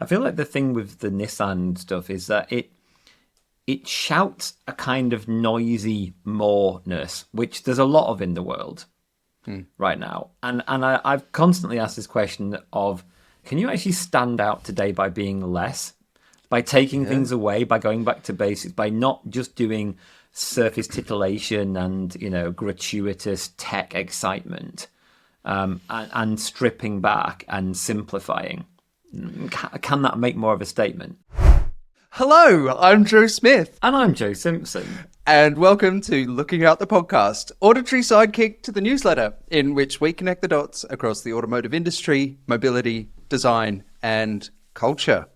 I feel like the thing with the Nissan stuff is that it shouts a kind of noisy moreness, which there's a lot of in the world right now. I've constantly asked this question of, can you actually stand out today by being less? By taking things away, by going back to basics, by not just doing surface titillation and, gratuitous tech excitement, and stripping back and simplifying. Can that make more of a statement? Hello, I'm Joe Smith. And I'm Joe Simpson. And welcome to Looking Out the Podcast, auditory sidekick to the newsletter, in which we connect the dots across the automotive industry, mobility, design, and culture.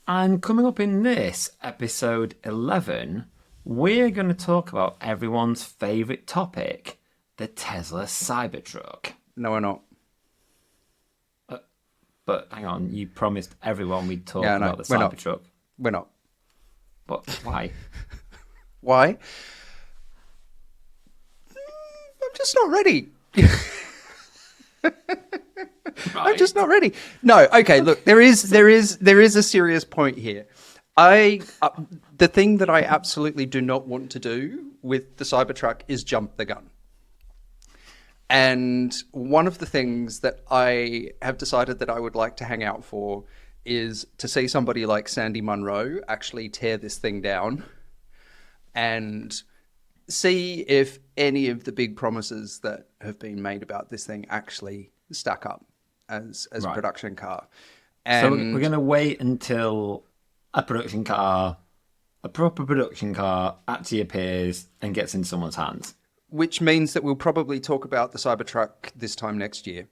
And coming up in this, episode 11, we're going to talk about everyone's favourite topic, the Tesla Cybertruck. No, we're not. But hang on, you promised everyone we'd talk about the Cybertruck. We're not. But why? Why? I'm just not ready. I'm just not ready. No, okay, look, there is a serious point here. The thing that I absolutely do not want to do with the Cybertruck is jump the gun. And one of the things that I have decided that I would like to hang out for is to see somebody like Sandy Munro actually tear this thing down and see if any of the big promises that have been made about this thing actually stack up as a production car. And so we're going to wait until a proper production car actually appears and gets in someone's hands. Which means that we'll probably talk about the Cybertruck this time next year.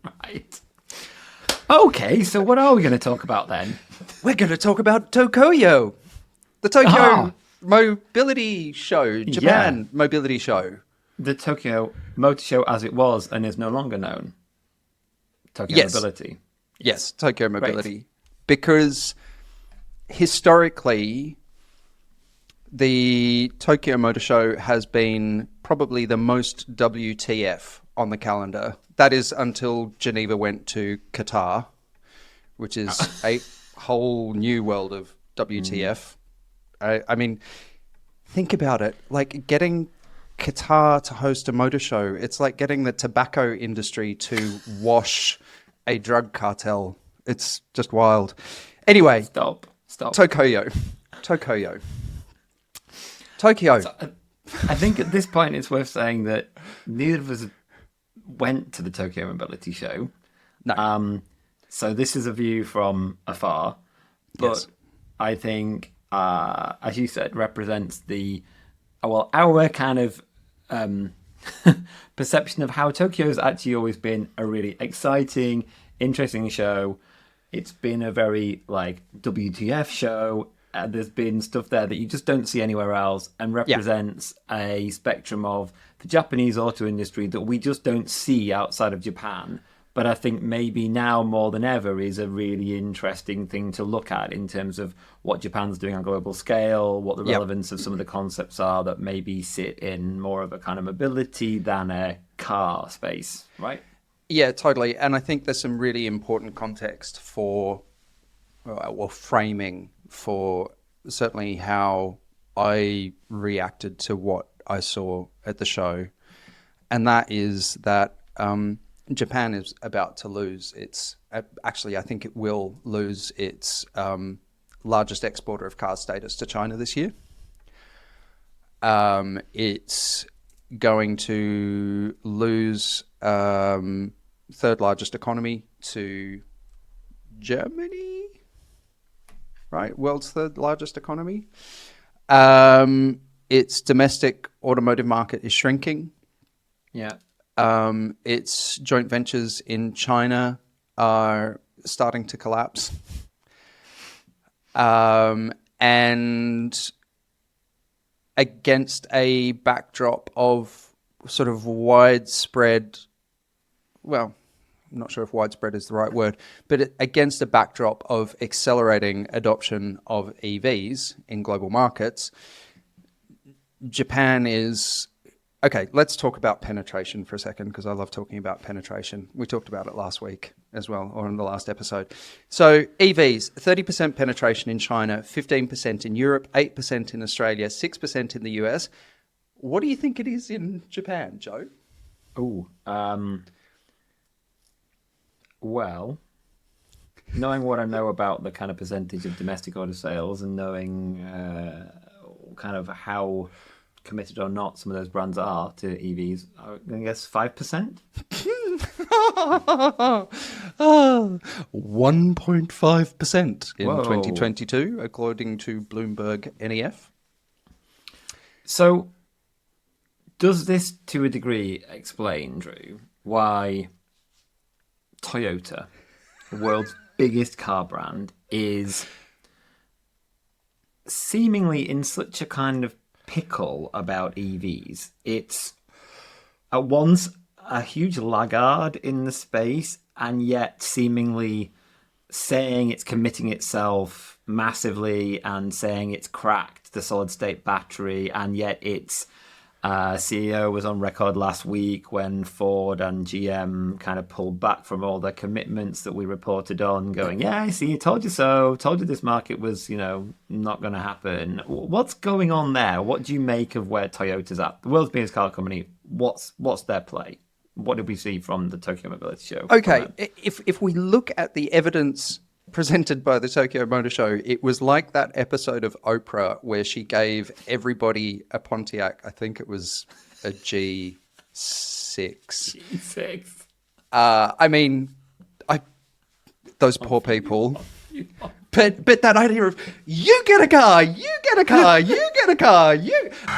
Right. Okay, so what are we going to talk about then? We're going to talk about Tokoyo. The Tokyo Mobility Show, Japan Mobility Show. The Tokyo Motor Show as it was and is no longer known. Tokyo Mobility. Yes, Tokyo Mobility. Great. Because historically, the Tokyo Motor Show has been probably the most WTF on the calendar. That is until Geneva went to Qatar, which is a whole new world of WTF. I mean, think about it. Like getting Qatar to host a motor show, it's like getting the tobacco industry to wash a drug cartel. It's just wild. Anyway. Stop. Tokyo. Tokyo. So, I think at this point it's worth saying that neither of us went to the Tokyo Mobility Show. No. So this is a view from afar. But I think, as you said, represents our kind of perception of how Tokyo's actually always been a really exciting, interesting show. It's been a very, WTF show. There's been stuff there that you just don't see anywhere else and represents a spectrum of the Japanese auto industry that we just don't see outside of Japan. But I think maybe now more than ever is a really interesting thing to look at in terms of what Japan's doing on a global scale, what the relevance of some of the concepts are that maybe sit in more of a kind of mobility than a car space, right? Yeah, totally. And I think there's some really important context for, framing for certainly how I reacted to what I saw at the show. And that is that Japan is about to lose its, actually I think it will lose its largest exporter of car status to China this year. It's going to lose third largest economy to Germany. Right, world's third largest economy. Its domestic automotive market is shrinking. Yeah. Its joint ventures in China are starting to collapse. And against a backdrop of sort of widespread, I'm not sure if widespread is the right word, but against a backdrop of accelerating adoption of EVs in global markets, Japan is Okay, let's talk about penetration for a second, because I love talking about penetration. We talked about it last week as well, or in the last episode. So EVs, 30% penetration in China, 15% in Europe, 8% in Australia, 6% in the US. What do you think it is in Japan, Joe? Oh, well, knowing what I know about the kind of percentage of domestic auto sales and knowing kind of how committed or not some of those brands are to EVs, I guess 5%. 1.5% in Whoa. 2022, according to Bloomberg NEF. So, does this to a degree explain, Drew, why Toyota, the world's biggest car brand, is seemingly in such a kind of pickle about EVs? It's at once a huge laggard in the space and yet seemingly saying it's committing itself massively and saying it's cracked the solid state battery, and yet its CEO was on record last week when Ford and GM kind of pulled back from all their commitments that we reported on, going, yeah, I see, told you so, told you this market was, not going to happen. What's going on there? What do you make of where Toyota's at? The world's biggest car company, what's their play? What did we see from the Tokyo Mobility Show? Okay, if we look at the evidence presented by the Tokyo Motor Show, it was like that episode of Oprah where she gave everybody a Pontiac. I think it was a G6. G6. Those poor people. But that idea of you get a car, you get a car, you get a car, you get a car.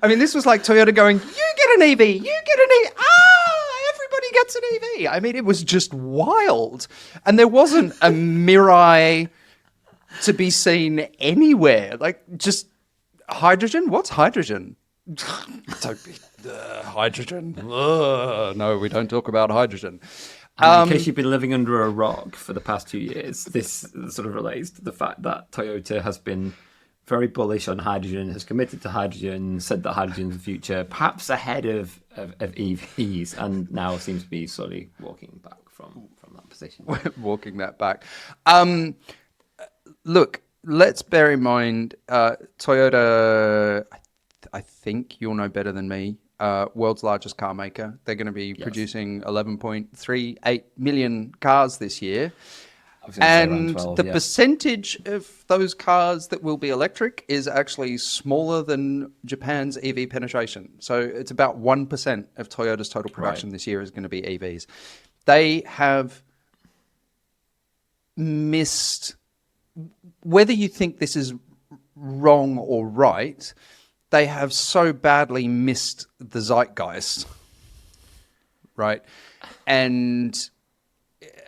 I mean, this was like Toyota going, you get an EV, you get an EV. Everybody gets an EV. I mean, it was just wild. And there wasn't a Mirai to be seen anywhere. Like, just hydrogen? What's hydrogen? Hydrogen. No, we don't talk about hydrogen. And in case you've been living under a rock for the past 2 years, this sort of relates to the fact that Toyota has been very bullish on hydrogen, has committed to hydrogen, said that hydrogen is the future, perhaps ahead of EVs, and now seems to be slowly walking back from that position. Walking that back. Look, let's bear in mind, Toyota, I think you'll know better than me, world's largest car maker. They're going to be producing 11.38 million cars this year. And 12, the percentage of those cars that will be electric is actually smaller than Japan's EV penetration. So it's about 1% of Toyota's total production this year is going to be EVs. They have missed, whether you think this is wrong or right, they have so badly missed the zeitgeist, right? And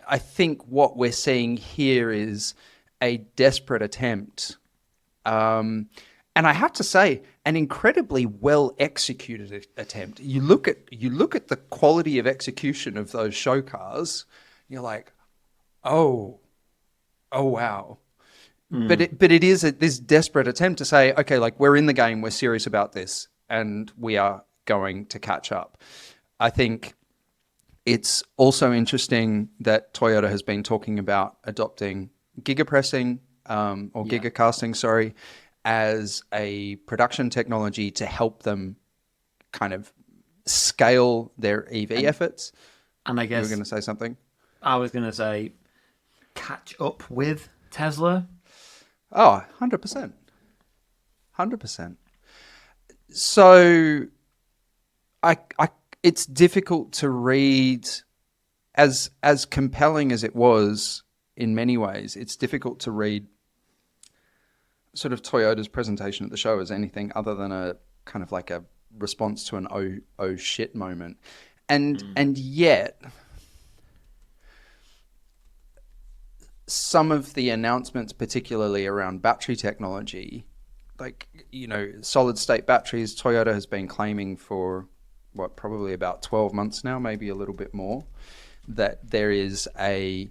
I think what we're seeing here is a desperate attempt, and I have to say, an incredibly well executed attempt. You look at the quality of execution of those show cars, you're like, oh wow. But it is this desperate attempt to say, okay, like, we're in the game, we're serious about this, and we are going to catch up. I think it's also interesting that Toyota has been talking about adopting gigapressing gigacasting, as a production technology to help them kind of scale their EV efforts. And I guess you were going to say something. I was going to say catch up with Tesla. Oh, 100%. 100%. So it's difficult to read, as compelling as it was in many ways, it's difficult to read sort of Toyota's presentation at the show as anything other than a kind of like a response to an oh shit moment. And yet some of the announcements, particularly around battery technology, like, solid state batteries, Toyota has been claiming for probably about 12 months now, maybe a little bit more. that there is a,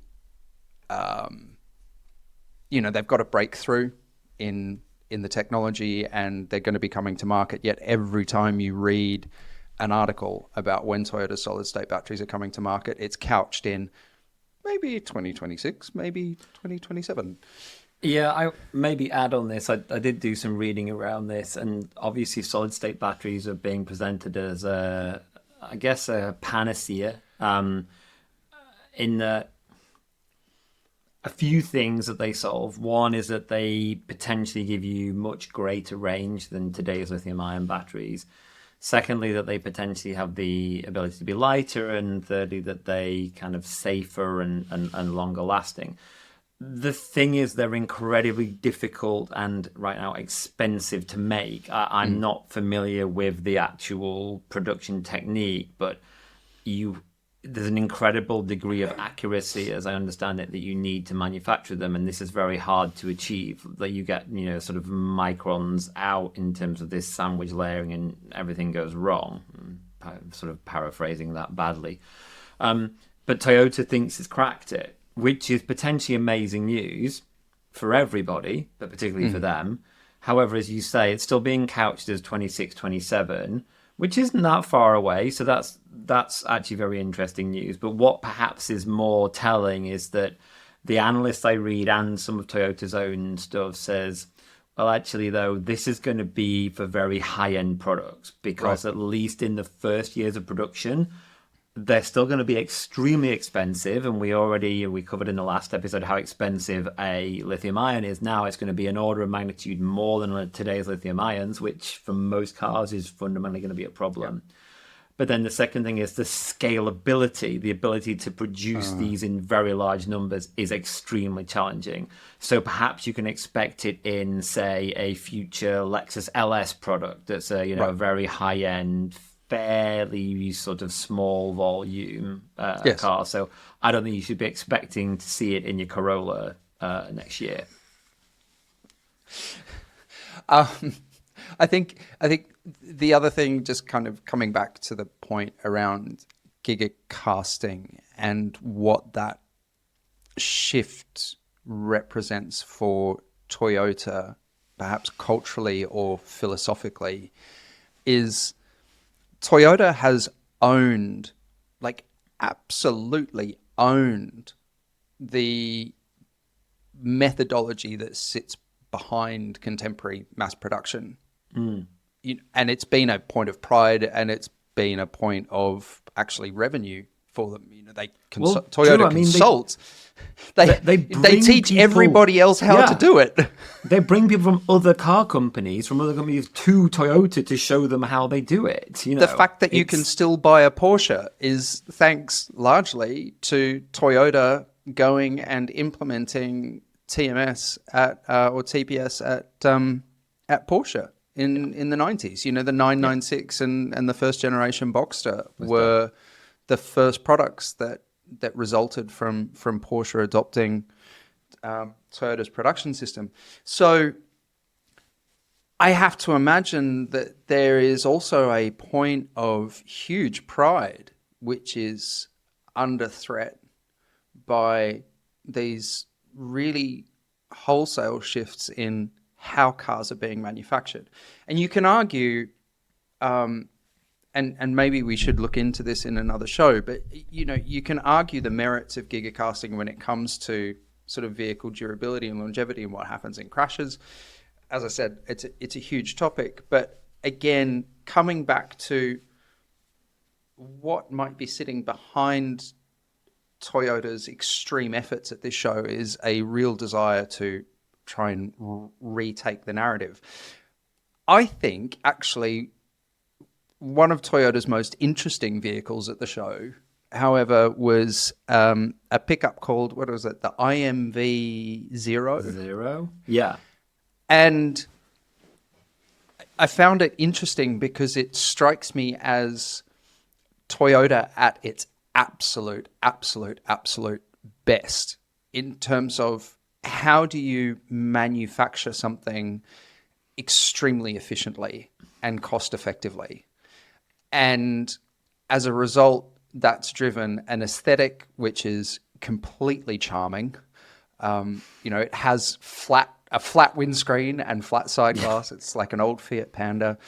they've got a breakthrough in the technology and they're going to be coming to market. Yet every time you read an article about when Toyota solid state batteries are coming to market, it's couched in maybe 2026, maybe 2027. Yeah, I maybe add on this. I did do some reading around this, and obviously solid state batteries are being presented as a panacea. In the a few things that they solve. One is that they potentially give you much greater range than today's lithium-ion batteries. Secondly, that they potentially have the ability to be lighter, and thirdly, that they kind of safer and longer lasting. The thing is, they're incredibly difficult and right now expensive to make. I'm not familiar with the actual production technique, but there's an incredible degree of accuracy, as I understand it, that you need to manufacture them, and this is very hard to achieve. That you get, sort of microns out in terms of this sandwich layering, and everything goes wrong. I'm sort of paraphrasing that badly, but Toyota thinks it's cracked it, which is potentially amazing news for everybody, but particularly for them. However, as you say, it's still being couched as 26, 27. Which isn't that far away, so that's actually very interesting news. But what perhaps is more telling is that the analysts I read and some of Toyota's own stuff says, well, actually, though, this is going to be for very high-end products, because at least in the first years of production, they're still going to be extremely expensive. And we covered in the last episode how expensive a lithium ion is now. It's going to be an order of magnitude more than today's lithium ions, which for most cars is fundamentally going to be a problem. Yeah. But then the second thing is the scalability, the ability to produce these in very large numbers is extremely challenging. So perhaps you can expect it in, say, a future Lexus LS product that's a very high-end, fairly sort of small volume car. So I don't think you should be expecting to see it in your Corolla next year. I think the other thing, just kind of coming back to the point around gigacasting and what that shift represents for Toyota, perhaps culturally or philosophically, is Toyota has absolutely owned the methodology that sits behind contemporary mass production. And it's been a point of pride, and it's been a point of actually revenue for them. Toyota consults. They teach everybody else how to do it. They bring people from other car companies, from other companies to Toyota to show them how they do it. The fact that you can still buy a Porsche is thanks largely to Toyota going and implementing TMS or TPS at Porsche in the 90s. The 996 and the first generation Boxster were the first products that resulted from Porsche adopting Toyota's production system. So I have to imagine that there is also a point of huge pride which is under threat by these really wholesale shifts in how cars are being manufactured. And you can argue, and maybe we should look into this in another show, but you can argue the merits of gigacasting when it comes to sort of vehicle durability and longevity and what happens in crashes. As I said, it's a huge topic, but again, coming back to what might be sitting behind Toyota's extreme efforts at this show is a real desire to try and retake the narrative. I think actually one of Toyota's most interesting vehicles at the show, however, was a pickup called, what was it, the IMV Zero? Yeah. And I found it interesting because it strikes me as Toyota at its absolute best in terms of how do you manufacture something extremely efficiently and cost effectively. And as a result, that's driven an aesthetic which is completely charming. It has a flat windscreen and flat side glass. It's like an old Fiat Panda.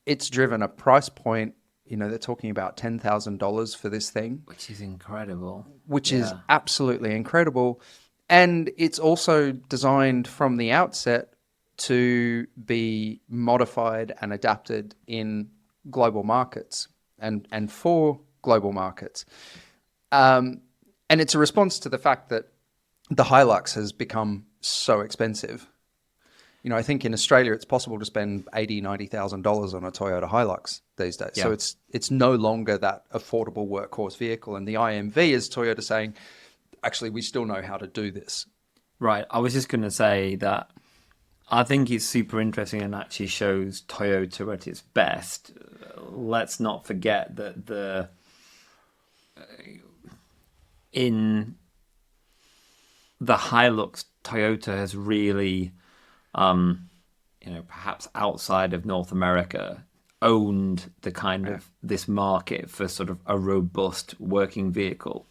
It's driven a price point. They're talking about $10,000 for this thing, which is incredible. Which is absolutely incredible. And it's also designed from the outset to be modified and adapted in global markets and for global markets. And it's a response to the fact that the Hilux has become so expensive. I think in Australia it's possible to spend $80,000-$90,000 on a Toyota Hilux these days. Yeah. So it's no longer that affordable workhorse vehicle. And the IMV is Toyota saying, actually, we still know how to do this. Right. I was just going to say that I think it's super interesting and actually shows Toyota at its best. Let's not forget that in the Hilux, Toyota has really, perhaps outside of North America, owned the kind of this market for sort of a robust working vehicle,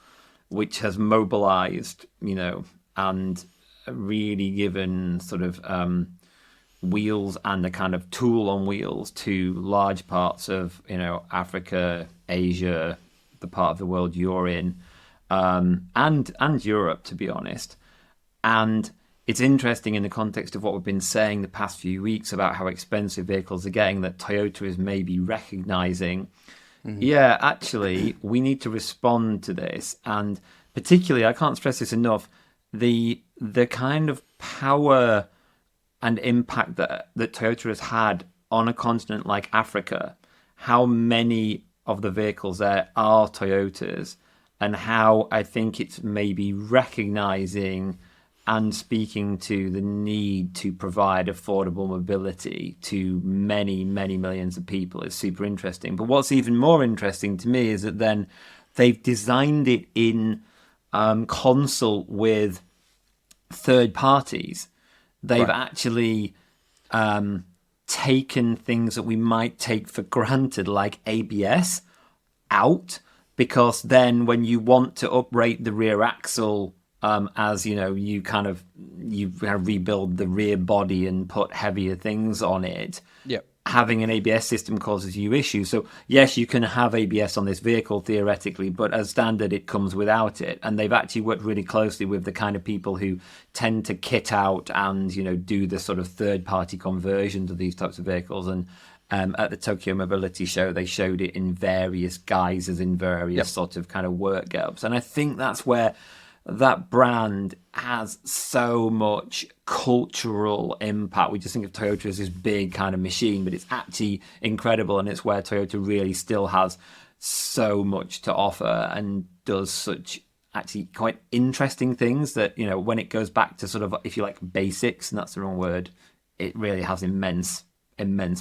which has mobilized, and really given sort of wheels and a kind of tool on wheels to large parts of, Africa, Asia, the part of the world you're in, and Europe, to be honest. And it's interesting in the context of what we've been saying the past few weeks about how expensive vehicles are getting, that Toyota is maybe recognizing, actually, we need to respond to this. And particularly, I can't stress this enough, the kind of power and impact that Toyota has had on a continent like Africa, how many of the vehicles there are Toyotas, and how I think it's maybe recognizing and speaking to the need to provide affordable mobility to many, many millions of people is super interesting. But what's even more interesting to me is that then they've designed it in consult with third parties. They've actually taken things that we might take for granted, like ABS, out, because then when you want to uprate the rear axle, as you kind of rebuild the rear body and put heavier things on it. Yep. Having an ABS system causes you issues. So yes, you can have ABS on this vehicle theoretically, but as standard, it comes without it. And they've actually worked really closely with the kind of people who tend to kit out and do the sort of third-party conversions of these types of vehicles. And at the Tokyo Mobility Show, they showed it in various guises, in various sort of kind of work get-ups. And I think that's where that brand has so much cultural impact. We just think of Toyota as this big kind of machine, but it's actually incredible, and it's where Toyota really still has so much to offer and does such actually quite interesting things that, when it goes back to sort of, if you like, basics, and that's the wrong word, it really has immense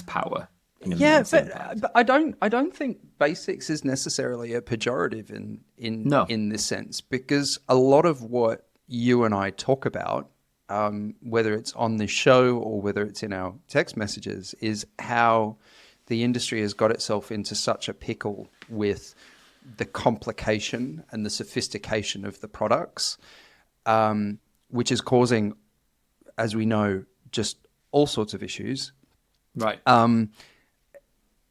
power. But I don't think basics is necessarily a pejorative in this sense, because a lot of what you and I talk about, whether it's on this show or whether it's in our text messages, is how the industry has got itself into such a pickle with the complication and the sophistication of the products, which is causing, as we know, just all sorts of issues. Right.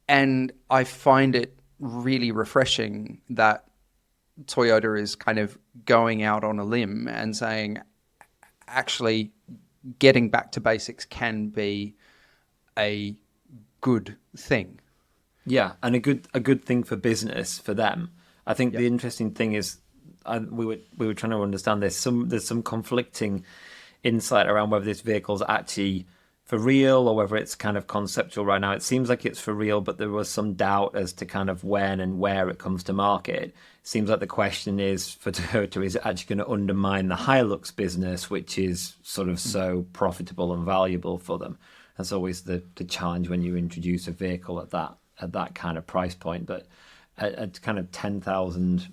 And I find it really refreshing that Toyota is kind of going out on a limb and saying, actually, getting back to basics can be a good thing. Yeah, and a good thing for business for them. I think the interesting thing is, we were trying to understand this. There's some conflicting insight around whether this vehicle is actually for real or whether it's kind of conceptual right now. It seems like it's for real, but there was some doubt as to kind of when and where it comes to market. It seems like the question is for Toyota, is it actually going to undermine the Hilux business, which is sort of so profitable and valuable for them? That's always the challenge when you introduce a vehicle at that kind of price point. But at kind of 10,000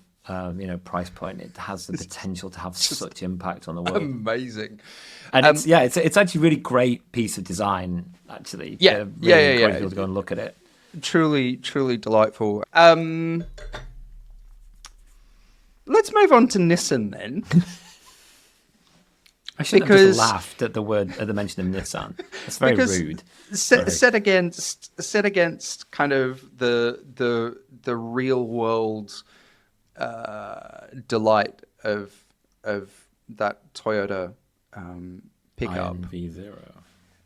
price point, it has the potential to have such impact on the world. Amazing. And it's actually a really great piece of design, actually. Really encourage people to go and look at it. Truly, truly delightful. let's move on to Nissan then. I shouldn't have just laughed at the mention of Nissan. It's very rude. Set against kind of the real world delight of that Toyota pickup. IMV Zero.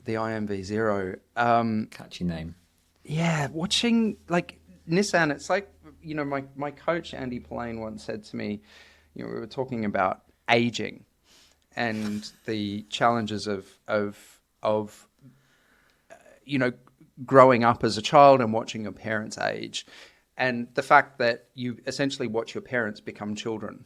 The IMV Zero. Catchy name. Yeah, watching like Nissan, it's like, you know, my coach Andy Pillane once said to me, you know, we were talking about aging and the challenges of you know, growing up as a child and watching your parents age, and the fact that you essentially watch your parents become children.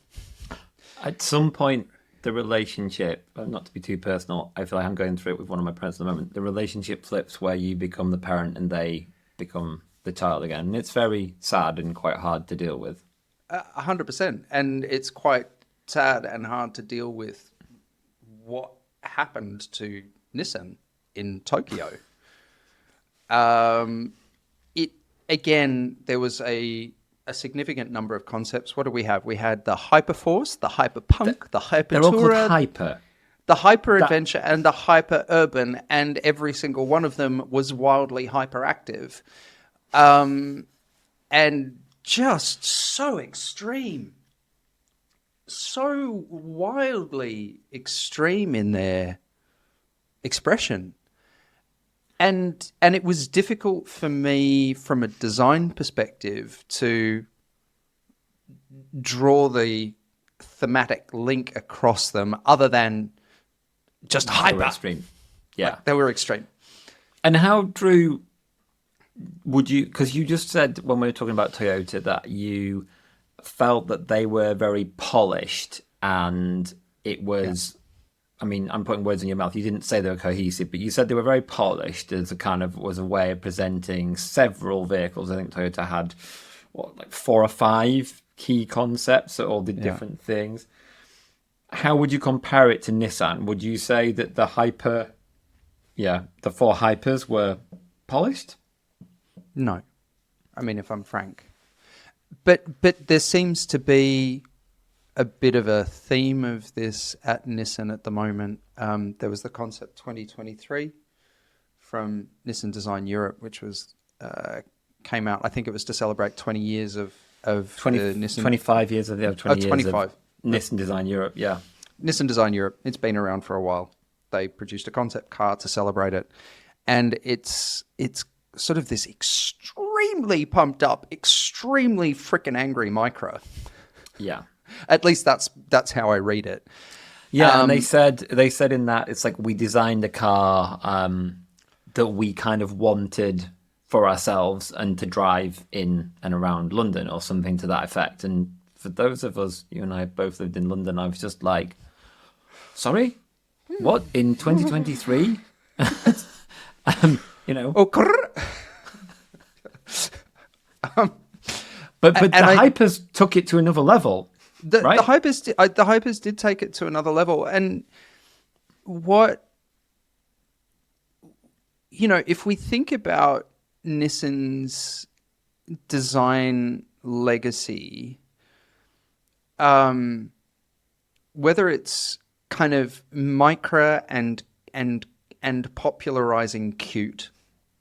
At some point, the relationship, not to be too personal, I feel like I'm going through it with one of my parents at the moment. The relationship flips where you become the parent and they become the child again. And it's very sad and quite hard to deal with. 100%. And it's quite sad and hard to deal with what happened to Nissan in Tokyo. There was a significant number of concepts. What do we have? We had the Hyperforce, the Hyperpunk, the Hyper They're all called Hyper. The Hyper Adventure, and the Hyper Urban, and every single one of them was wildly hyperactive. And just so extreme. So wildly extreme in their expression. And it was difficult for me from a design perspective to draw the thematic link across them other than just hyper. They were extreme. Yeah. Like, they were extreme. And how, Drew, would you, because you just said when we were talking about Toyota that you felt that they were very polished and it was... Yeah. I mean, I'm putting words in your mouth. You didn't say they were cohesive, but you said they were very polished as a kind of was a way of presenting several vehicles. I think Toyota had, like 4 or 5 key concepts that all did different things. How would you compare it to Nissan? Would you say that the 4 Hypers were polished? No. I mean, if I'm frank. But there seems to be a bit of a theme of this at Nissan at the moment. There was the Concept 2023 from Nissan Design Europe, which was came out. I think it was to celebrate 20 years of 25 years of the 20 years of Nissan Design Europe. Yeah, Nissan Design Europe. It's been around for a while. They produced a concept car to celebrate it, and it's sort of this extremely pumped up, extremely freaking angry Micra. Yeah. At least that's how I read it. Yeah, and they said in that it's like we designed a car that we kind of wanted for ourselves and to drive in and around London or something to that effect. And for those of us, you and I both lived in London, I was just like, sorry, what, in 2023? You know. Oh, but the Hypers took it to another level. Right? The Hypers did take it to another level. And what, you know, if we think about Nissan's design legacy, whether it's kind of Micra and popularizing Qt,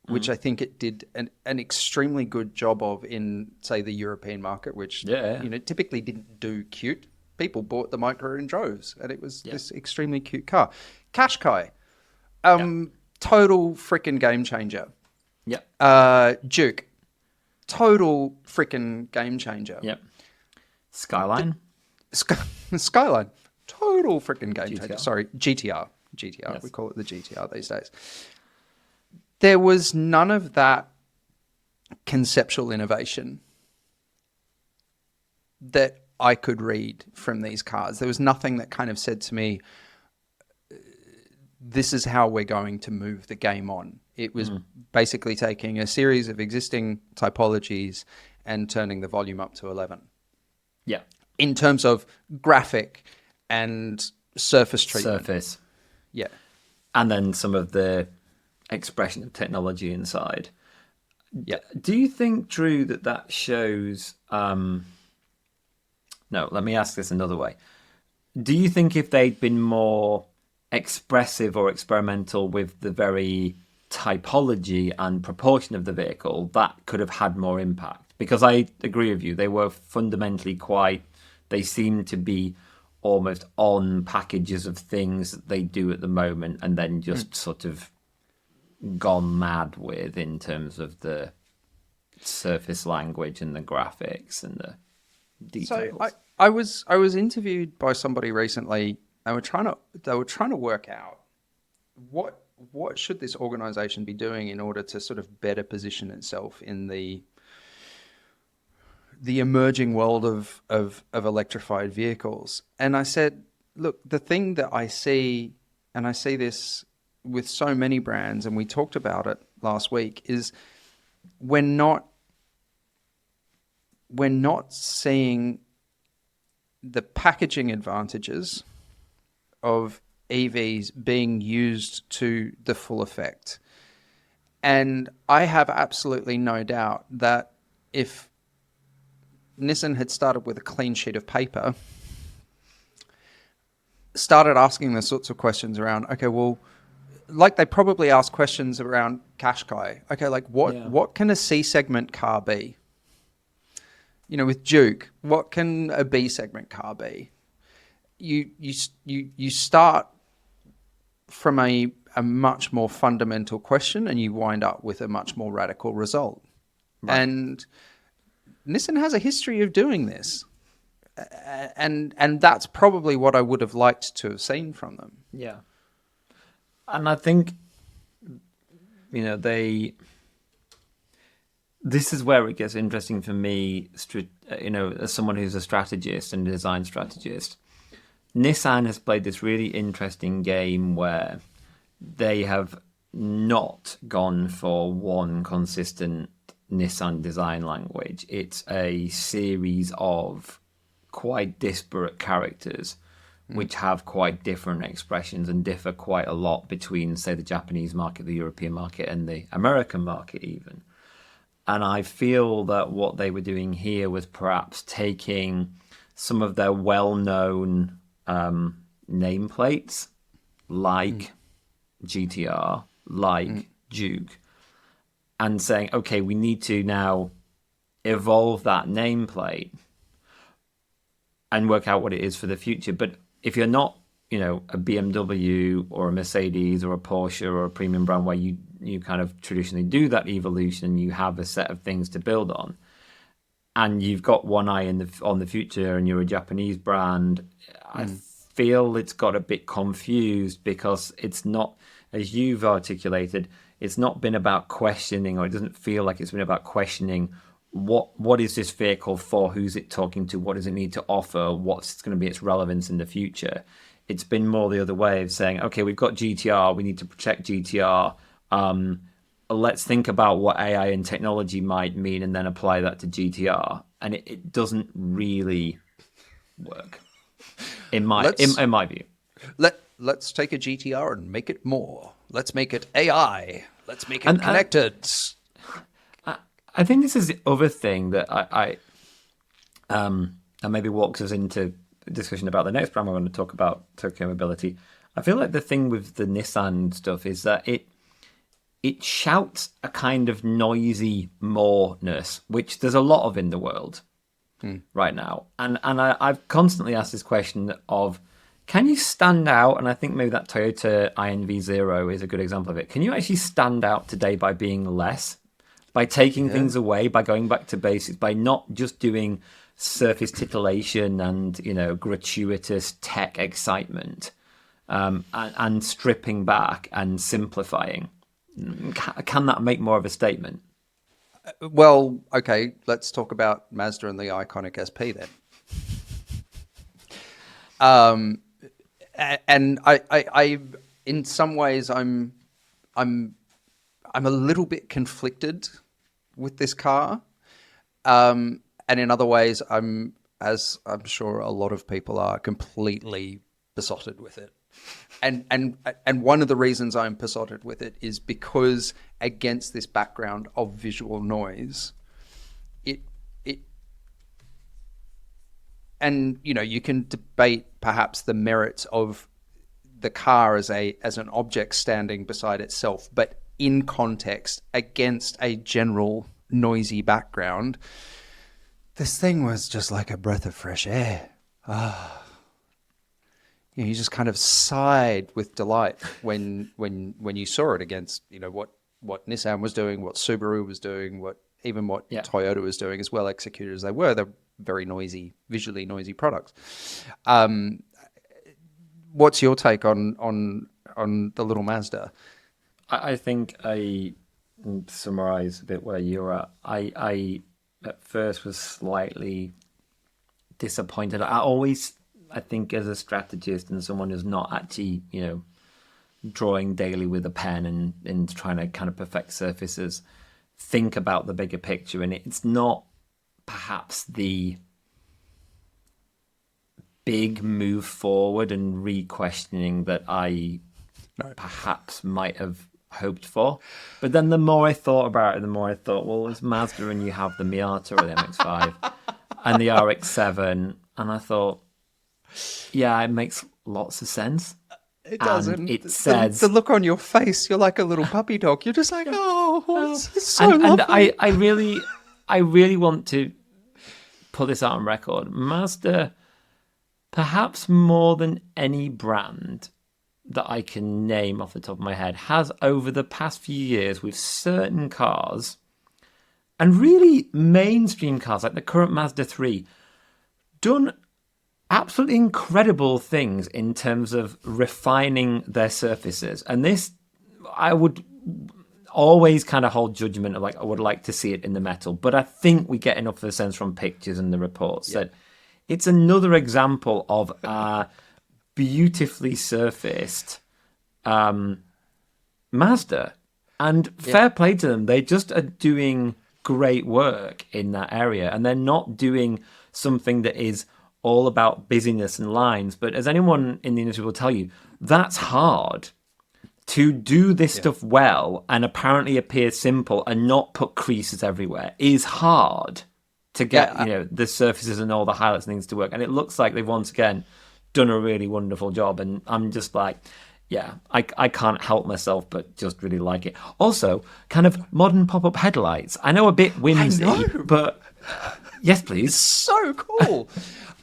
which I think it did an extremely good job of in, say, the European market, which you know typically didn't do Qt. People bought the Micra in droves, and it was this extremely cute car. Qashqai, total freaking game changer. Yep. Duke, total freaking game changer. Yep. Skyline. Skyline, total freaking game GTR. changer. Sorry, GTR. Yes. We call it the GTR these days. There was none of that conceptual innovation that I could read from these cars. There was nothing that kind of said to me, this is how we're going to move the game on. It was basically taking a series of existing typologies and turning the volume up to 11. Yeah. In terms of graphic and surface treatment. Surface. Yeah. And then some of the expression of technology inside. Yeah. Do you think, Drew, that shows No, let me ask this another way. Do you think if they'd been more expressive or experimental with the very typology and proportion of the vehicle, that could have had more impact? Because I agree with you, they were fundamentally they seem to be almost on packages of things that they do at the moment and then just sort of gone mad with in terms of the surface language and the graphics and the details. So I was interviewed by somebody recently. They were trying to work out what should this organization be doing in order to sort of better position itself in the emerging world of electrified vehicles. And I said, look, the thing that I see, and I see this with so many brands, and we talked about it last week, is we're not seeing the packaging advantages of EVs being used to the full effect. And I have absolutely no doubt that if Nissan had started with a clean sheet of paper, started asking the sorts of questions around, okay, well, like they probably ask questions around Qashqai. Okay, like what can a C segment car be? You know, with Duke, what can a B segment car be? You start from a much more fundamental question and you wind up with a much more radical result. Right. And Nissan has a history of doing this. And that's probably what I would have liked to have seen from them. Yeah. And I think, you know, this is where it gets interesting for me, you know, as someone who's a strategist and a design strategist. Nissan has played this really interesting game where they have not gone for one consistent Nissan design language. It's a series of quite disparate characters which have quite different expressions and differ quite a lot between, say, the Japanese market, the European market, and the American market even. And I feel that what they were doing here was perhaps taking some of their well-known nameplates, like GTR, like Duke, and saying, okay, we need to now evolve that nameplate and work out what it is for the future. But if you're not, you know, a BMW or a Mercedes or a Porsche or a premium brand where you kind of traditionally do that evolution, you have a set of things to build on, and you've got one eye on the future, and you're a Japanese brand, I feel it's got a bit confused because it's not, as you've articulated, it's not been about questioning, or it doesn't feel like it's been about questioning what is this vehicle for, who's it talking to, what does it need to offer, what's going to be its relevance in the future. It's been more the other way of saying, okay, we've got GTR, we need to protect GTR. Let's think about what AI and technology might mean and then apply that to GTR. And it doesn't really work, in my view. Let's take a GTR and make it more. Let's make it AI. Let's make it connected. I think this is the other thing that and maybe walks us into a discussion about the next brand we're going to talk about, Tokyo Mobility. I feel like the thing with the Nissan stuff is that it shouts a kind of noisy moreness, which there's a lot of in the world right now. And I've constantly asked this question of, can you stand out? And I think maybe that Toyota IMV Zero is a good example of it. Can you actually stand out today by being less? By taking things away, by going back to basics, by not just doing surface titillation and, you know, gratuitous tech excitement, and stripping back and simplifying. Can that make more of a statement? Well, okay, let's talk about Mazda and the Iconic SP then. And I in some ways I'm a little bit conflicted with this car, and in other ways as I'm sure a lot of people are, completely besotted with it. And one of the reasons I'm besotted with it is because against this background of visual noise, and you can debate perhaps the merits of the car as an object standing beside itself, but in context against a general noisy background, this thing was just like a breath of fresh air. You just kind of sighed with delight when you saw it against what Nissan was doing, what Subaru was doing, what Toyota was doing, as well executed as they were. They're very noisy, visually noisy products. What's your take on the little Mazda? I think I summarize a bit where you're at. I at first was slightly disappointed. I think as a strategist and someone who's not actually, drawing daily with a pen and trying to kind of perfect surfaces, think about the bigger picture. And it's not perhaps the big move forward and re-questioning that I perhaps might have hoped for. But then the more I thought about it, the more I thought, well, it's Mazda and you have the Miata or the MX-5 and the RX-7. And I thought, yeah, it makes lots of sense. It doesn't. And it says the look on your face. You're like a little puppy dog. You're just like, it's so lovely. And I really want to put this out on record. Mazda, perhaps more than any brand that I can name off the top of my head, has over the past few years with certain cars and really mainstream cars like the current Mazda 3 done absolutely incredible things in terms of refining their surfaces. And this, I would always kind of hold judgment of I would like to see it in the metal. But I think we get enough of a sense from pictures and the reports that it's another example of a beautifully surfaced Mazda. And fair play to them. They just are doing great work in that area. And they're not doing something that is all about busyness and lines. But as anyone in the industry will tell you, that's hard. To do this stuff well and apparently appear simple and not put creases everywhere is hard to get, the surfaces and all the highlights and things to work. And it looks like they've once again done a really wonderful job. And I'm just like, I can't help myself but just really like it. Also, kind of modern pop-up headlights. I know a bit whimsy, but yes, please. So cool.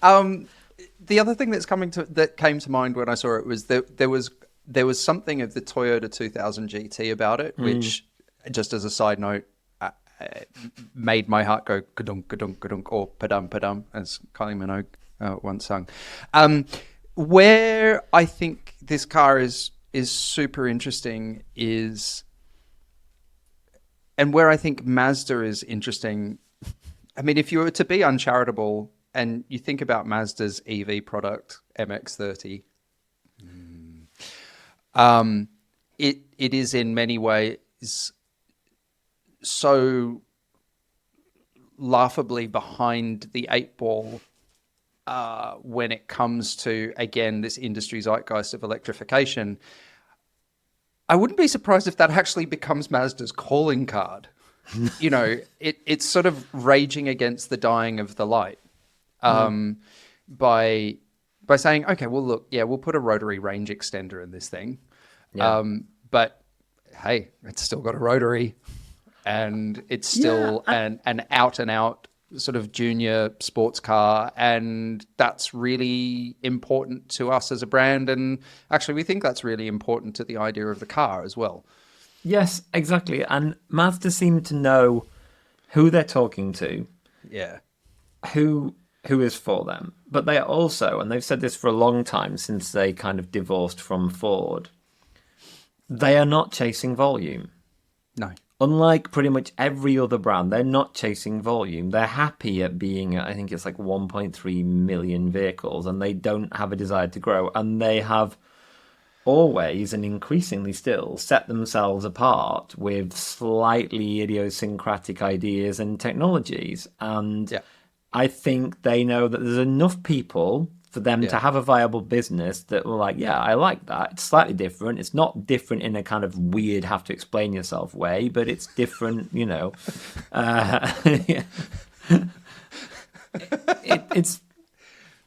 The other thing that came to mind when I saw it was that there was something of the Toyota 2000 GT about it, which, just as a side note, made my heart go ka-dunk, ka-dunk, ka-dunk, or padum, padum, as Kylie Minogue once sung. Where I think this car is super interesting and where I think Mazda is interesting, I mean, if you were to be uncharitable and you think about Mazda's EV product, MX-30, it is in many ways so laughably behind the eight ball when it comes to, again, this industry zeitgeist of electrification. I wouldn't be surprised if that actually becomes Mazda's calling card. It's sort of raging against the dying of the light by saying, okay, well, look, we'll put a rotary range extender in this thing. But hey, it's still got a rotary and it's still an out and out sort of junior sports car. And that's really important to us as a brand. And actually, we think that's really important to the idea of the car as well. Yes, exactly. And Mazda seem to know who they're talking to. Yeah. Who is for them. But they are also, and they've said this for a long time since they kind of divorced from Ford, they are not chasing volume. No. Unlike pretty much every other brand, they're not chasing volume. They're happy at being, I think it's like 1.3 million vehicles, and they don't have a desire to grow. And they have always, and increasingly still, set themselves apart with slightly idiosyncratic ideas and technologies. And I think they know that there's enough people for them to have a viable business that were like, I like that. It's slightly different. It's not different in a kind of weird, have to explain yourself way, but it's different, it's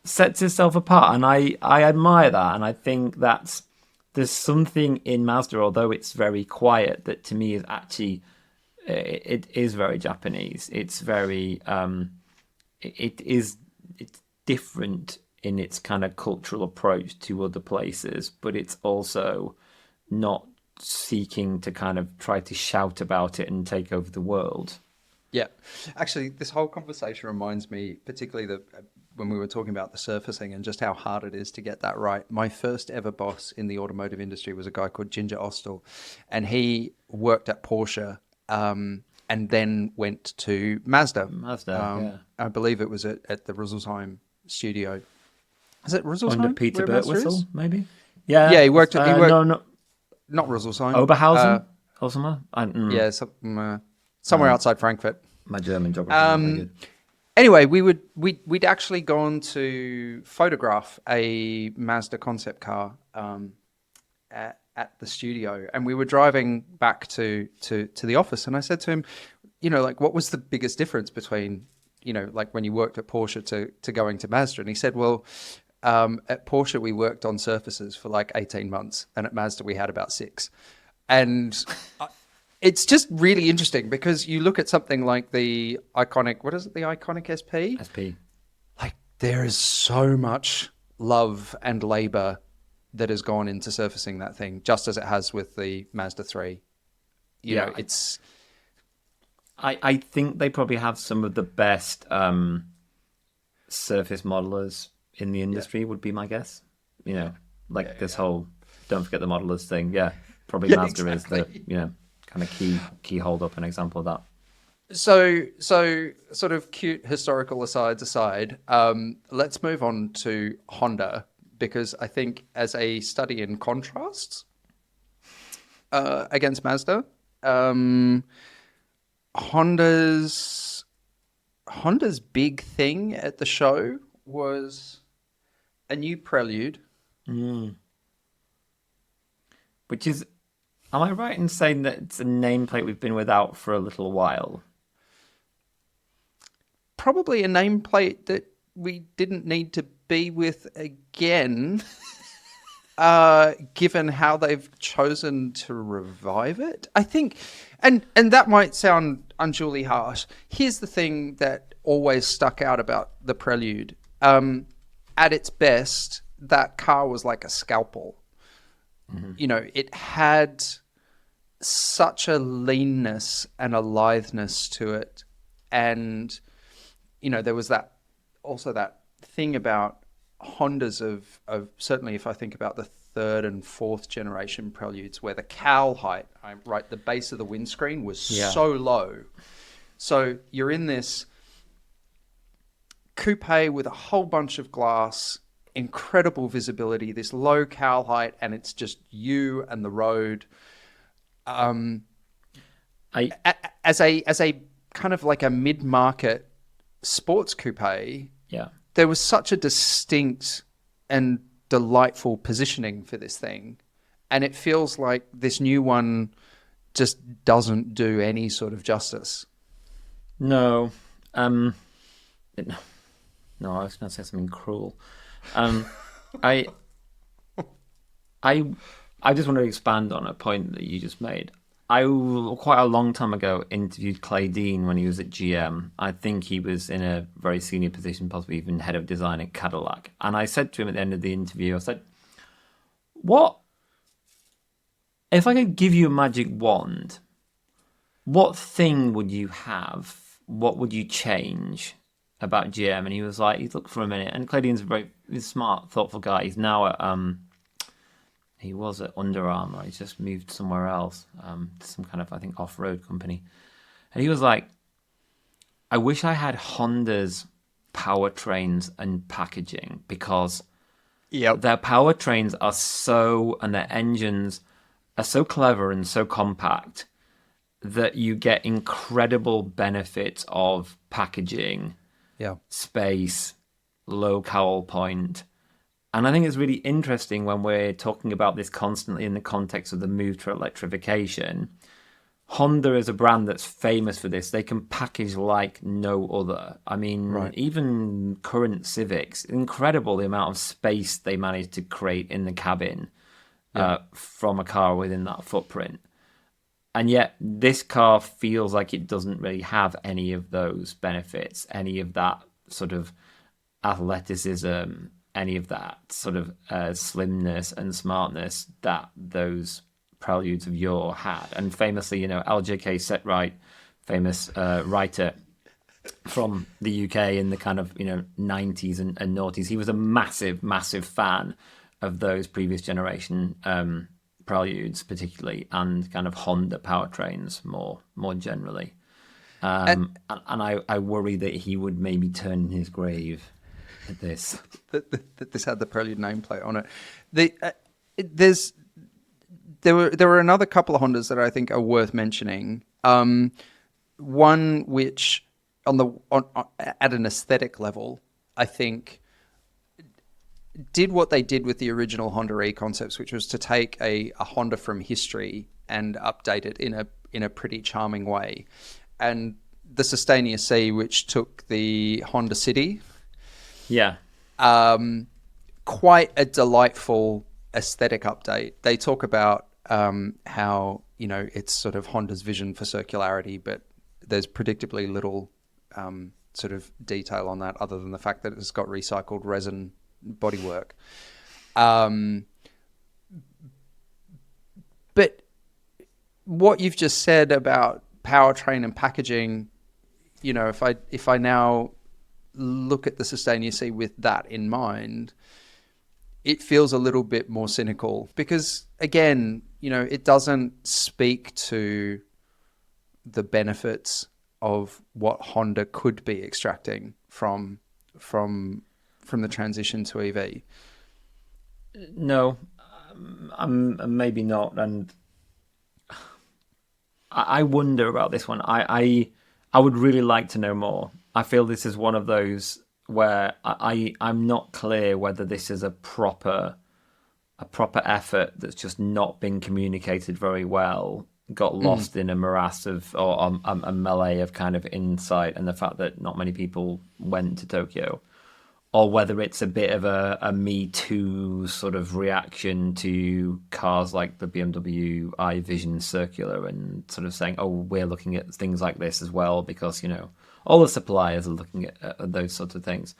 sets itself apart, and I admire that, and I think there's something in Mazda, although it's very quiet, that to me is actually it is very Japanese. It's very it's different in its kind of cultural approach to other places, but it's also not seeking to kind of try to shout about it and take over the world. Yeah, actually, this whole conversation reminds me, particularly when we were talking about the surfacing and just how hard it is to get that right. My first ever boss in the automotive industry was a guy called Ginger Ostel, and he worked at Porsche and then went to Mazda. Yeah. I believe it was at the Rüsselsheim studio. Is it Rüsselsheim? Under Peter where Mazda Birtwistle, is? maybe? Yeah. Yeah, he worked. No, Not Rüsselsheim. Oberhausen or somewhere? Yeah, somewhere outside Frankfurt. My German geography is very good. Anyway, we'd actually gone to photograph a Mazda concept car at the studio, and we were driving back to the office, and I said to him, like, what was the biggest difference between, like when you worked at Porsche to going to Mazda? And he said, well, at Porsche we worked on surfaces for like 18 months, and at Mazda we had about 6. And it's just really interesting because you look at something like the iconic, what is it, the Iconic SP? SP. Like, there is so much love and labor that has gone into surfacing that thing, just as it has with the Mazda 3. You know, it's... I think they probably have some of the best surface modelers in the industry, would be my guess. This whole don't forget the modelers thing. Yeah, probably Mazda exactly. Is the, kind of key hold up an example of that. So sort of cute historical asides aside, let's move on to Honda, because I think as a study in contrasts against Mazda, Honda's big thing at the show was a new Prelude. Which is, am I right in saying that it's a nameplate we've been without for a little while? Probably a nameplate that we didn't need to be with again, given how they've chosen to revive it. I think, and that might sound unduly harsh. Here's the thing that always stuck out about the Prelude. At its best, that car was like a scalpel. Mm-hmm. It had such a leanness and a litheness to it. And, there was that thing about Hondas of certainly if I think about the 3rd and 4th generation Preludes, where the cowl height, the base of the windscreen was so low. So you're in this coupe with a whole bunch of glass, incredible visibility, this low cowl height, and it's just you and the road. As a kind of like a mid-market sports coupe, there was such a distinct and delightful positioning for this thing, and it feels like this new one just doesn't do any sort of justice. No, no, I was going to say something cruel. I just want to expand on a point that you just made. I, quite a long time ago, interviewed Clay Dean when he was at GM. I think he was in a very senior position, possibly even head of design at Cadillac. And I said to him at the end of the interview, I said, what, if I could give you a magic wand, what thing would you have? What would you change about GM? And he was like, he looked for a minute. And Clay Dean's he's a smart, thoughtful guy. He's now at, he was at Under Armour. He's just moved somewhere else, to some kind of, I think, off-road company. And he was like, I wish I had Honda's powertrains and packaging, because their powertrains are and their engines are so clever and so compact that you get incredible benefits of packaging, space, low cowl point. And I think it's really interesting when we're talking about this constantly in the context of the move to electrification. Honda is a brand that's famous for this. They can package like no other. I mean, Right. even current Civics, incredible the amount of space they managed to create in the cabin Yeah. from a car within that footprint. And yet, this car feels like it doesn't really have any of those benefits, any of that sort of athleticism, any of that sort of slimness and smartness that those Preludes of yore had. And famously, LJK Setright, famous writer from the UK in the kind of 90s and noughties, he was a massive, massive fan of those previous generation Preludes, particularly, and kind of Honda powertrains more generally. And I worry that he would maybe turn in his grave at this. That this had the Prelude nameplate on it. There were another couple of Hondas that I think are worth mentioning. One which at an aesthetic level, I think did what they did with the original Honda E-Concepts, which was to take a Honda from history and update it in a pretty charming way. And the Sustainia C, which took the Honda City. Yeah. Quite a delightful aesthetic update. They talk about how, it's sort of Honda's vision for circularity, but there's predictably little sort of detail on that other than the fact that it's got recycled resin bodywork. But what you've just said about powertrain and packaging, if I now look at the Sustainia C with that in mind, it feels a little bit more cynical because, again, it doesn't speak to the benefits of what Honda could be extracting from the transition to EV. No, maybe not. And I wonder about this one. I would really like to know more. I feel this is one of those where I'm not clear whether this is a proper effort that's just not been communicated very well, got lost in a morass or a melee of kind of insight and the fact that not many people went to Tokyo, or whether it's a bit of a Me Too sort of reaction to cars like the BMW iVision Circular and sort of saying, oh, we're looking at things like this as well because, all the suppliers are looking at those sorts of things.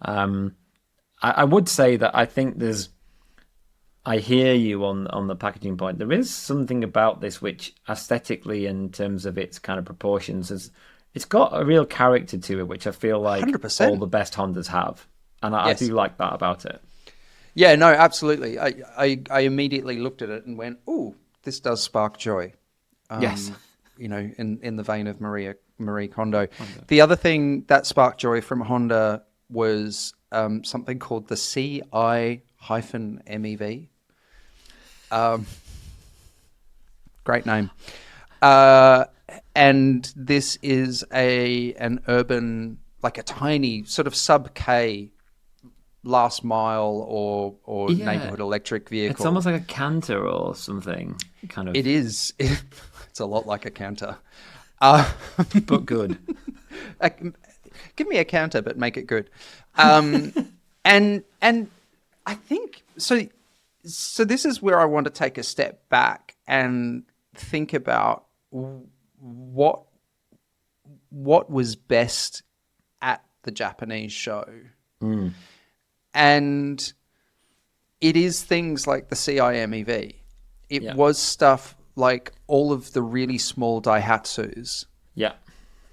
I would say that I think I hear you on the packaging point. There is something about this which aesthetically, in terms of its kind of proportions, it's got a real character to it, which I feel like 100%. all the best Hondas have. And I do like that about it. Yeah, no, absolutely. I immediately looked at it and went, "Ooh, this does spark joy." Yes. In the vein of Marie Kondo. The other thing that sparked joy from Honda was something called the CI-MEV. Great name. And this is an urban, like a tiny sort of sub-K last mile or neighborhood electric vehicle. It's almost like a Canter or something, kind of. It is. It's a lot like a Canter. But good. Give me a Canter, but make it good. And I think so. So this is where I want to take a step back and think about what was best at the Japanese show. And it is things like the CIMEV. It was stuff like all of the really small Daihatsus. Yeah.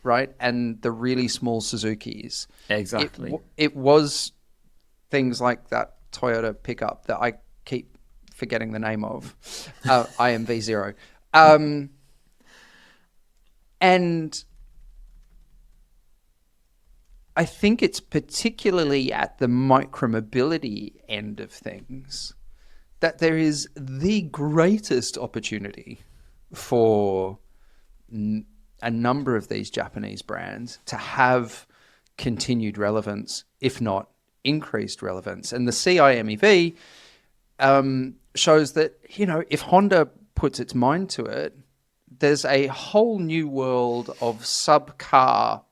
Right? And the really small Suzukis. Exactly. It was things like that Toyota pickup that I keep forgetting the name of, IMV 0. And I think it's particularly at the micromobility end of things that there is the greatest opportunity for a number of these Japanese brands to have continued relevance, if not increased relevance. And the CIMEV shows that, if Honda puts its mind to it, there's a whole new world of sub-car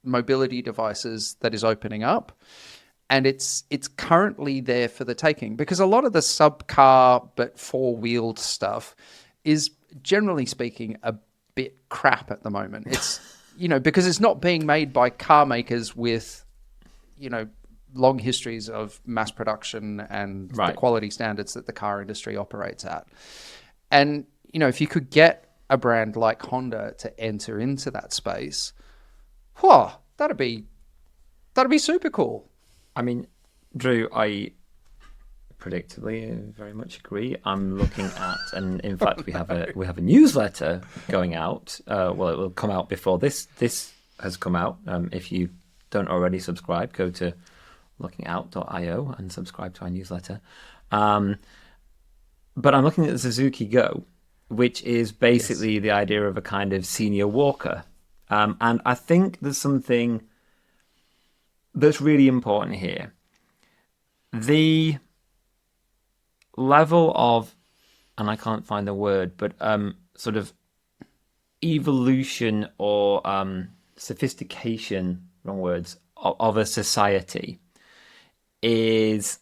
mobility devices that is opening up, and it's currently there for the taking, because a lot of the sub-car but four-wheeled stuff is, generally speaking, a bit crap at the moment. It's because it's not being made by car makers with long histories of mass production and the quality standards that the car industry operates at. And if you could get a brand like Honda to enter into that space, that'd be super cool. I mean, Drew, I predictably very much agree. I'm looking at, and in fact, we have a newsletter going out. Well, it will come out before this has come out. If you don't already subscribe, go to lookingout.io and subscribe to our newsletter. But I'm looking at the Suzuki Go, which is basically the idea of a kind of senior walker. And I think there's something that's really important here. The level of, and I can't find the word, but sort of evolution or sophistication, wrong words, of a society is,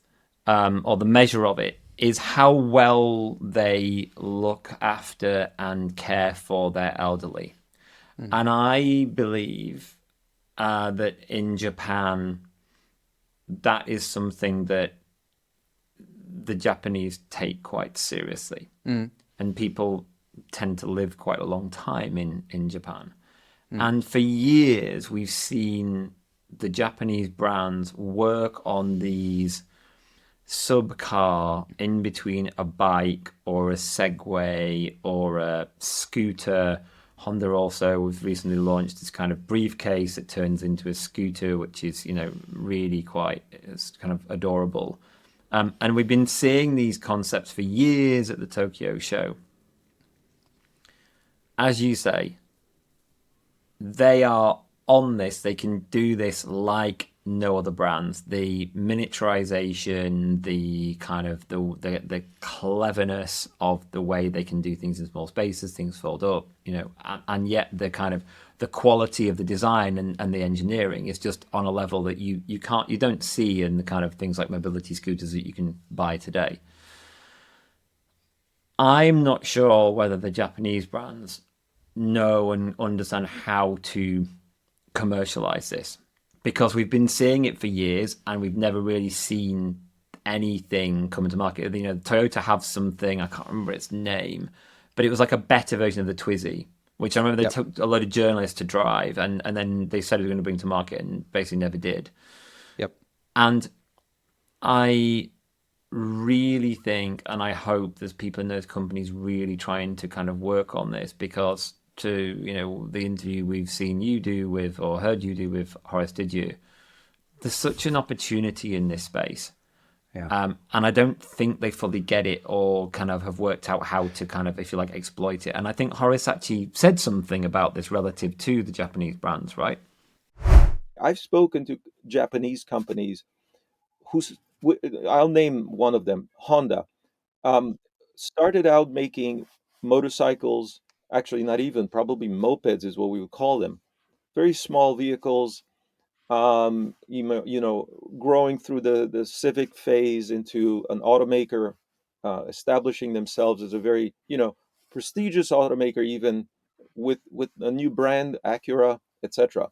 or the measure of it, is how well they look after and care for their elderly. And I believe that in Japan, that is something that the Japanese take quite seriously. And people tend to live quite a long time in Japan. And for years, we've seen the Japanese brands work on these sub-car in between a bike or a Segway or a scooter. Honda also has recently launched this kind of briefcase that turns into a scooter, which is, really quite, it's kind of adorable. And we've been seeing these concepts for years at the Tokyo show. As you say, they are on this. They can do this like no other brands. The miniaturization, the kind of the cleverness of the way they can do things in small spaces, things fold up, and yet the kind of the quality of the design and the engineering is just on a level that you don't see in the kind of things like mobility scooters that you can buy today. I'm not sure whether the Japanese brands know and understand how to commercialize this, because we've been seeing it for years and we've never really seen anything come to market. Toyota have something, I can't remember its name, but it was like a better version of the Twizy, which I remember they took a load of journalists to drive, and then they said they were going to bring to market and basically never did. And I really think, and I hope there's people in those companies really trying to kind of work on this, because to the interview we've seen you do with, or heard you do with Horace Didier, there's such an opportunity in this space. And I don't think they fully get it or kind of have worked out how to kind of, if you like, exploit it. And I think Horace actually said something about this relative to the Japanese brands, right? I've spoken to Japanese companies I'll name one of them, Honda, started out making motorcycles, actually not even, probably mopeds is what we would call them, very small vehicles, growing through the civic phase into an automaker, establishing themselves as a very, prestigious automaker, even with a new brand, Acura, etc.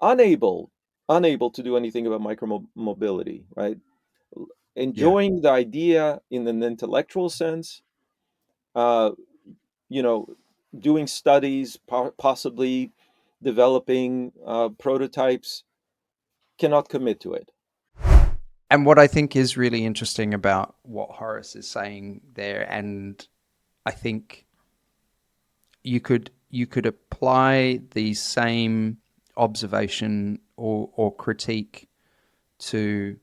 Unable, unable to do anything about micromobility, right? Enjoying the idea in an intellectual sense, uh, doing studies, possibly developing prototypes, cannot commit to it. And what I think is really interesting about what Horace is saying there, and I think you could apply the same observation or critique to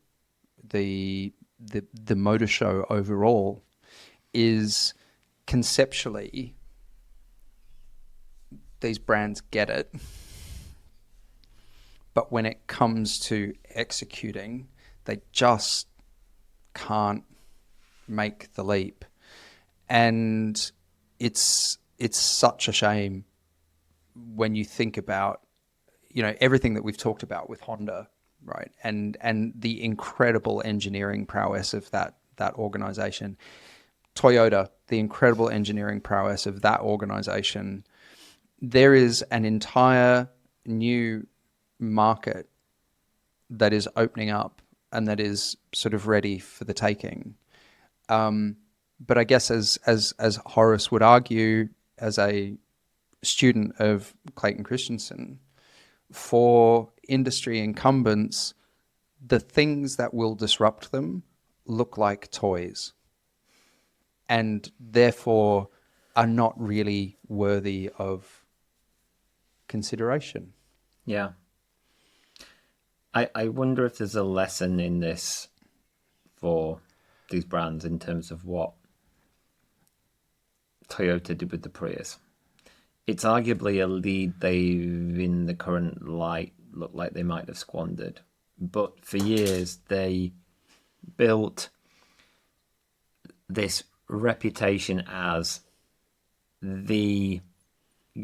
the motor show overall, is conceptually these brands get it, but when it comes to executing, they just can't make the leap. And it's it's such a shame when you think about, everything that we've talked about with Honda, right? And the incredible engineering prowess of that organization. Toyota, the incredible engineering prowess of that organization. There is an entire new market that is opening up and that is sort of ready for the taking. But I guess as Horace would argue, as a student of Clayton Christensen, for industry incumbents, the things that will disrupt them look like toys and therefore are not really worthy of consideration. Yeah. I wonder if there's a lesson in this for these brands in terms of what Toyota did with the Prius. It's arguably a lead they, in the current light, look like they might have squandered. But for years, they built this reputation as the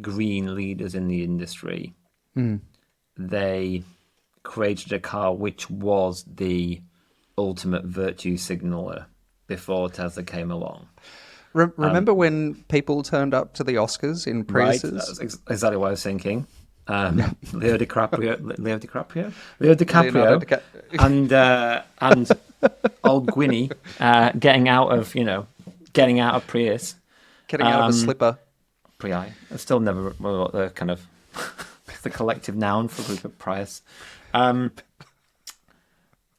green leaders in the industry. They created a car which was the ultimate virtue signaler before Tesla came along. Remember when people turned up to the Oscars in Priuses? Right, that's exactly what I was thinking. Leo DiCaprio, and old Gwynny getting out of Prius, Getting out of a slipper. Prius. I still never what the kind of the collective noun for a group of Prius.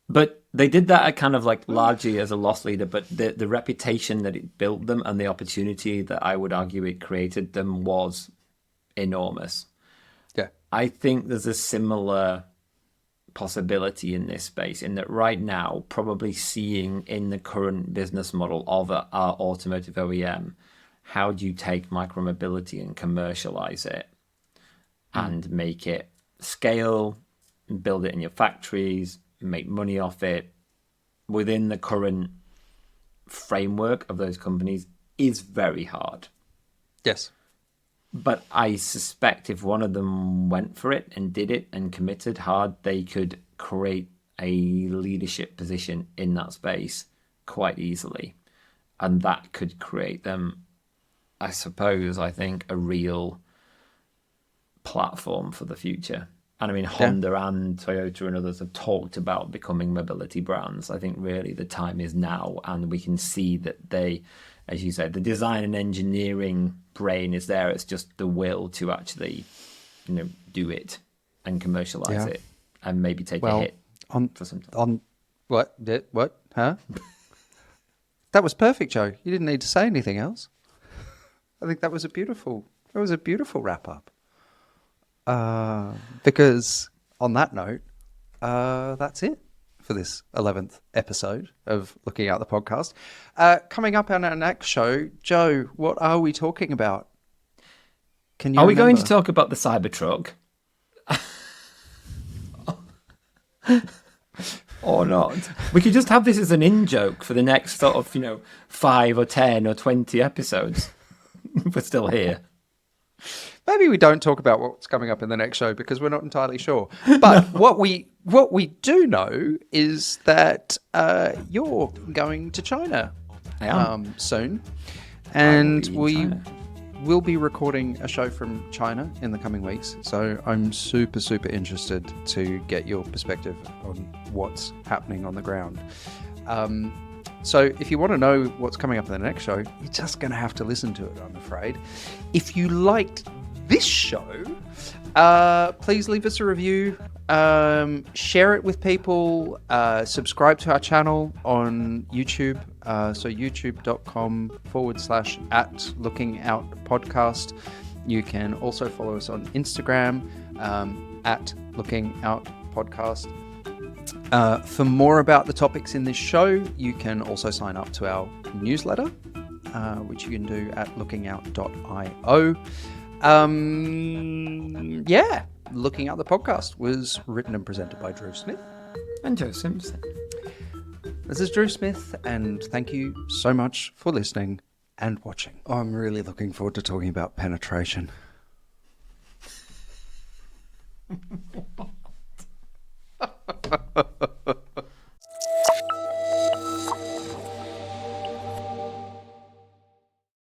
But they did that at kind of like largely as a loss leader, but the reputation that it built them and the opportunity that I would argue it created them was enormous. Yeah. I think there's a similar possibility in this space, in that right now, probably seeing in the current business model of our automotive OEM, how do you take micromobility and commercialize it and make it scale, build it in your factories, make money off it within the current framework of those companies is very hard. Yes. But I suspect if one of them went for it and did it and committed hard, they could create a leadership position in that space quite easily. And that could create them, I think, a real platform for the future. And I mean, Honda and Toyota and others have talked about becoming mobility brands. I think really the time is now, and we can see that they, as you said, the design and engineering brain is there. It's just the will to actually, do it and commercialize it, and maybe take a hit for some time. On what? What? Huh? That was perfect, Joe. You didn't need to say anything else. I think that was a beautiful wrap up. Because on that note, that's it for this 11th episode of Looking Out the Podcast. Coming up on our next show, Joe, what are we talking about? Are we going to talk about the Cybertruck? Or not? We could just have this as an in-joke for the next sort of, 5 or 10 or 20 episodes. We're still here. Maybe we don't talk about what's coming up in the next show because we're not entirely sure. But what we do know is that you're going to China soon, and we will be recording a show from China in the coming weeks. So I'm super, super interested to get your perspective on what's happening on the ground. So if you want to know what's coming up in the next show, you're just going to have to listen to it, I'm afraid. If you liked this show, please leave us a review, share it with people, subscribe to our channel on YouTube, so youtube.com/@lookingoutpodcast. You can also follow us on Instagram @lookingoutpodcast. For more about the topics in this show, you can also sign up to our newsletter, which you can do at lookingout.io. Looking Out the Podcast was written and presented by Drew Smith. And Joe Simpson. This is Drew Smith, and thank you so much for listening. and watching. I'm really looking forward to talking about penetration.